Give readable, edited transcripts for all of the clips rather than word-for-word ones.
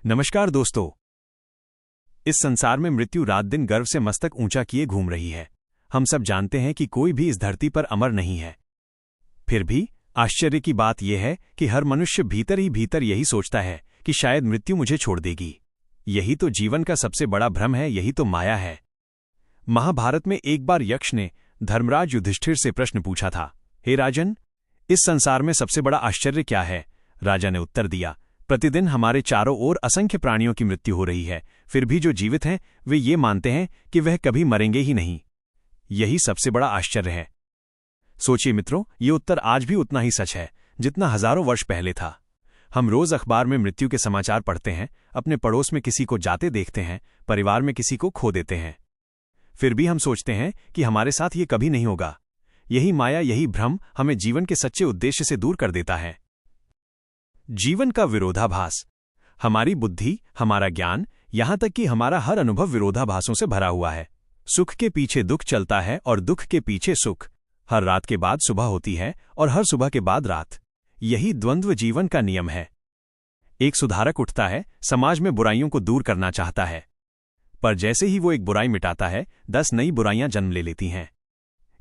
नमस्कार दोस्तों। इस संसार में मृत्यु रात दिन गर्व से मस्तक ऊंचा किए घूम रही है। हम सब जानते हैं कि कोई भी इस धरती पर अमर नहीं है। फिर भी आश्चर्य की बात यह है कि हर मनुष्य भीतर ही भीतर यही सोचता है कि शायद मृत्यु मुझे छोड़ देगी। यही तो जीवन का सबसे बड़ा भ्रम है, यही तो माया है। महाभारत में एक बार यक्ष ने धर्मराज युधिष्ठिर से प्रश्न पूछा था, हे राजन, इस संसार में सबसे बड़ा आश्चर्य क्या है? राजा ने उत्तर दिया, प्रतिदिन हमारे चारों ओर असंख्य प्राणियों की मृत्यु हो रही है, फिर भी जो जीवित हैं वे ये मानते हैं कि वह कभी मरेंगे ही नहीं। यही सबसे बड़ा आश्चर्य है। सोचिए मित्रों, ये उत्तर आज भी उतना ही सच है जितना हजारों वर्ष पहले था। हम रोज अखबार में मृत्यु के समाचार पढ़ते हैं, अपने पड़ोस में किसी को जाते देखते हैं, परिवार में किसी को खो देते हैं। फिर भी हम सोचते हैं कि हमारे साथ ये कभी नहीं होगा। यही माया, यही भ्रम हमें जीवन के सच्चे उद्देश्य से दूर कर देता है। जीवन का विरोधाभास। हमारी बुद्धि, हमारा ज्ञान, यहां तक कि हमारा हर अनुभव विरोधाभासों से भरा हुआ है। सुख के पीछे दुख चलता है और दुख के पीछे सुख। हर रात के बाद सुबह होती है और हर सुबह के बाद रात। यही द्वंद्व जीवन का नियम है। एक सुधारक उठता है, समाज में बुराइयों को दूर करना चाहता है, पर जैसे ही वो एक बुराई मिटाता है, 10 नई बुराइयां जन्म ले लेती हैं।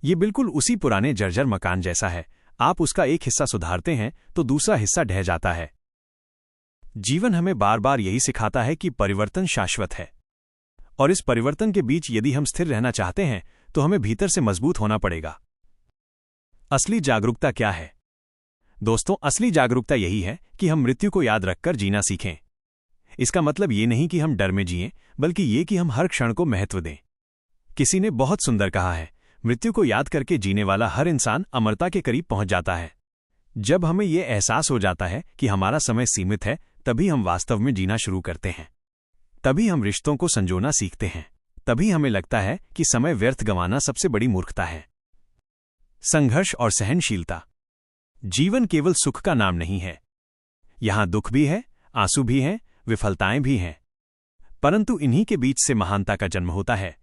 ये बिल्कुल उसी पुराने जर्जर मकान जैसा है। आप उसका एक हिस्सा सुधारते हैं तो दूसरा हिस्सा ढह जाता है। जीवन हमें बार बार यही सिखाता है कि परिवर्तन शाश्वत है, और इस परिवर्तन के बीच यदि हम स्थिर रहना चाहते हैं तो हमें भीतर से मजबूत होना पड़ेगा। असली जागरूकता क्या है? दोस्तों, असली जागरूकता यही है कि हम मृत्यु को याद रखकर जीना सीखें। इसका मतलब ये नहीं कि हम डर में जिएं, बल्कि ये कि हम हर क्षण को महत्व दें। किसी ने बहुत सुंदर कहा है, मृत्यु को याद करके जीने वाला हर इंसान अमरता के करीब पहुंच जाता है। जब हमें यह एहसास हो जाता है कि हमारा समय सीमित है, तभी हम वास्तव में जीना शुरू करते हैं। तभी हम रिश्तों को संजोना सीखते हैं। तभी हमें लगता है कि समय व्यर्थ गंवाना सबसे बड़ी मूर्खता है। संघर्ष और सहनशीलता। जीवन केवल सुख का नाम नहीं है। यहां दुख भी है, आंसू भी हैं, विफलताएं भी हैं, परंतु इन्हीं के बीच से महानता का जन्म होता है।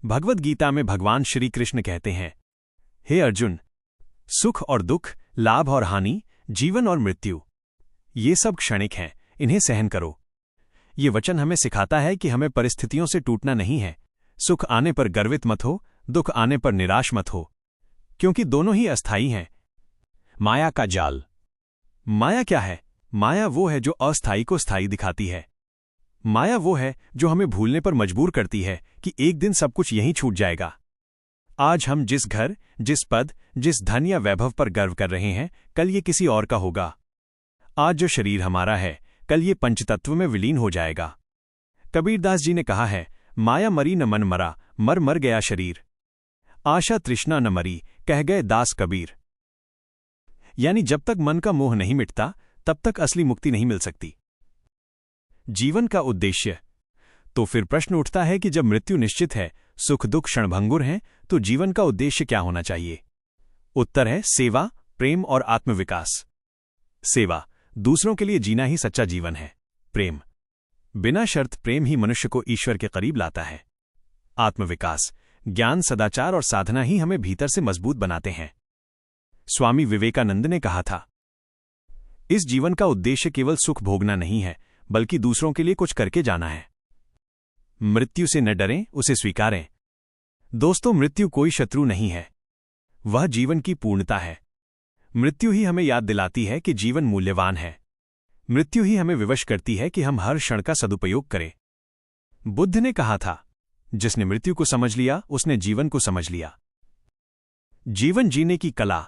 भगवद गीता में भगवान श्री कृष्ण कहते हैं, हे अर्जुन, सुख और दुख, लाभ और हानि, जीवन और मृत्यु, ये सब क्षणिक हैं, इन्हें सहन करो। ये वचन हमें सिखाता है कि हमें परिस्थितियों से टूटना नहीं है। सुख आने पर गर्वित मत हो, दुख आने पर निराश मत हो, क्योंकि दोनों ही अस्थायी हैं। माया का जाल। माया क्या है? माया वो है जो अस्थायी को स्थायी दिखाती है। माया वो है जो हमें भूलने पर मजबूर करती है कि एक दिन सब कुछ यहीं छूट जाएगा। आज हम जिस घर, जिस पद, जिस धन या वैभव पर गर्व कर रहे हैं, कल ये किसी और का होगा। आज जो शरीर हमारा है, कल ये पंचतत्व में विलीन हो जाएगा। कबीरदास जी ने कहा है, माया मरी न मन मरा, मर मर गया शरीर। आशा तृष्णा न मरी, कह गए दास कबीर। यानी जब तक मन का मोह नहीं मिटता, तब तक असली मुक्ति नहीं मिल सकती। जीवन का उद्देश्य। तो फिर प्रश्न उठता है कि जब मृत्यु निश्चित है, सुख दुख क्षणभंगुर हैं, तो जीवन का उद्देश्य क्या होना चाहिए? उत्तर है सेवा, प्रेम और आत्मविकास। सेवा, दूसरों के लिए जीना ही सच्चा जीवन है। प्रेम, बिना शर्त प्रेम ही मनुष्य को ईश्वर के करीब लाता है। आत्मविकास, ज्ञान, सदाचार और साधना ही हमें भीतर से मजबूत बनाते हैं। स्वामी विवेकानंद ने कहा था, इस जीवन का उद्देश्य केवल सुख भोगना नहीं है, बल्कि दूसरों के लिए कुछ करके जाना है। मृत्यु से न डरें, उसे स्वीकारें। दोस्तों, मृत्यु कोई शत्रु नहीं है, वह जीवन की पूर्णता है। मृत्यु ही हमें याद दिलाती है कि जीवन मूल्यवान है। मृत्यु ही हमें विवश करती है कि हम हर क्षण का सदुपयोग करें। बुद्ध ने कहा था, जिसने मृत्यु को समझ लिया, उसने जीवन को समझ लिया। जीवन जीने की कला।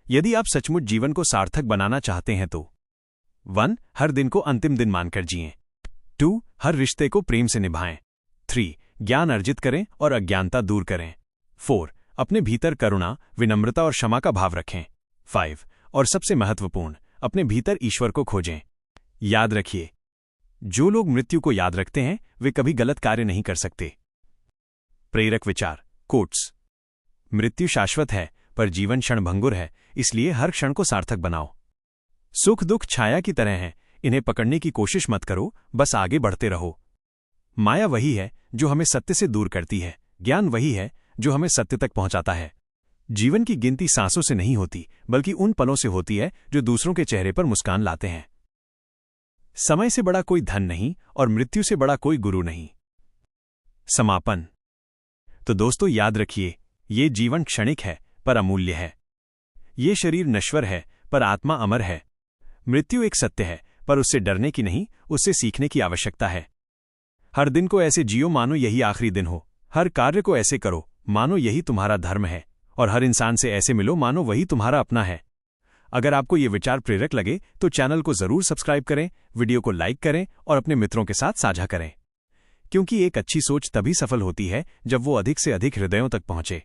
यदि आप सचमुच जीवन को सार्थक बनाना चाहते हैं तो 1. हर दिन को अंतिम दिन मानकर जिएं। 2. हर रिश्ते को प्रेम से निभाएं। 3. ज्ञान अर्जित करें और अज्ञानता दूर करें। 4. अपने भीतर करुणा, विनम्रता और क्षमा का भाव रखें। 5. और सबसे महत्वपूर्ण, अपने भीतर ईश्वर को खोजें। याद रखिए, जो लोग मृत्यु को याद रखते हैं वे कभी गलत कार्य नहीं कर सकते। प्रेरक विचार कोट्स। मृत्यु शाश्वत है, पर जीवन क्षणभंगुर है, इसलिए हर क्षण को सार्थक बनाओ। सुख दुख छाया की तरह हैं, इन्हें पकड़ने की कोशिश मत करो, बस आगे बढ़ते रहो। माया वही है जो हमें सत्य से दूर करती है, ज्ञान वही है जो हमें सत्य तक पहुंचाता है। जीवन की गिनती सांसों से नहीं होती, बल्कि उन पलों से होती है जो दूसरों के चेहरे पर मुस्कान लाते हैं। समय से बड़ा कोई धन नहीं और मृत्यु से बड़ा कोई गुरु नहीं। समापन। तो दोस्तों याद रखिए, ये जीवन क्षणिक है पर अमूल्य है। ये शरीर नश्वर है पर आत्मा अमर है। मृत्यु एक सत्य है, पर उससे डरने की नहीं, उससे सीखने की आवश्यकता है। हर दिन को ऐसे जियो मानो यही आखिरी दिन हो। हर कार्य को ऐसे करो मानो यही तुम्हारा धर्म है। और हर इंसान से ऐसे मिलो मानो वही तुम्हारा अपना है। अगर आपको ये विचार प्रेरक लगे तो चैनल को जरूर सब्सक्राइब करें, वीडियो को लाइक करें और अपने मित्रों के साथ साझा करें। क्योंकि एक अच्छी सोच तभी सफल होती है जब वो अधिक से अधिक हृदयों तक पहुंचे।